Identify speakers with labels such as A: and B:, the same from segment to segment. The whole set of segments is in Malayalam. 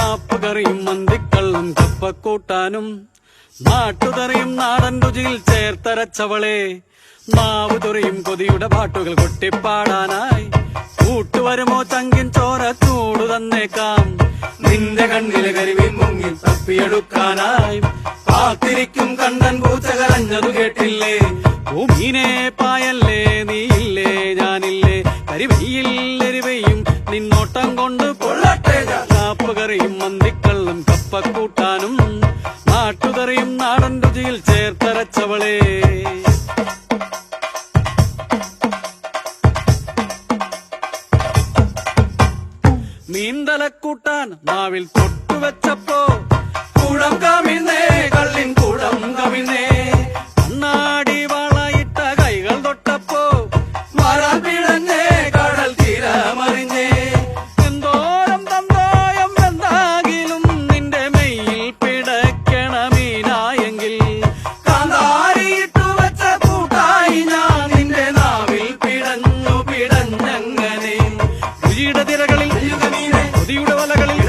A: മാപ്പുകറിയും മന്തിക്കള്ളും കപ്പക്കൂട്ടാനും നാട്ടുതറിയും നാടൻ രുചിയിൽ ചേർത്തരച്ചവളെ മാവ് തുറിയും കൊതിയുടെ പാട്ടുകൾ കൊട്ടിപ്പാടാനായി കൂട്ടുവരുമോ ചങ്കിൻ ചോര ചൂടു തന്നേക്കാം നിന്റെ കണ്ണിലെ കരിവിൻ മുങ്ങി തപ്പിയെടുക്കാനായി കാത്തിരിക്കും കണ്ടൻ പൂച്ച കരഞ്ഞതു കേട്ടില്ലേ ഭൂമീനെ പായല്ലേ നീയില്ലേ ഞാനില്ലേ കരിവെയിൽ എരിവെയും നിന്നോട്ടം കൊണ്ട് പൊള്ളട്ടെ കാപ്പുകറിയും മന്തിക്കള്ളും കപ്പക്കൂട്ടാനും നാട്ടുകറിയും നാടൻ രുചിയിൽ ചേർത്തരച്ചവളെ മീന്തലക്കൂട്ടാൻ നാവിൽ തൊട്ടുവെച്ചപ്പോ കൂടം കമിഴ്ന്നേ കള്ളിൻ കൂടം കമിഴ്ന്നേ കണ്ണാടി വളയിട്ട കൈകൾ തൊട്ടപ്പോ മരം പിടഞ്ഞേ കടൽ തീരമറിഞ്ഞേ എന്തോരം തന്തോയം എന്താകിലും നിന്റെ മെയ്യിൽ പിടയ്ക്കണ മീനായെങ്കിൽ കാന്താരിയിട്ടു വെച്ച കൂട്ടായി ഞാൻ നിന്റെ നാവിൽ പിടഞ്ഞു പിടഞ്ഞങ്ങനെ രുചിയുടെ തിരകളിൽ കൊതിയുടെ വലകളിൽ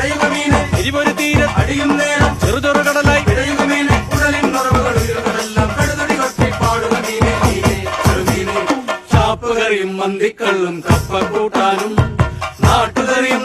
A: എരിപൊരു തീരെ അടിയും നേരം ചെറുചെറു കടലായി ഷാപ്പുകറിയും മന്തിക്കള്ളും കപ്പക്കൂട്ടാനും നാട്ടുകറിയും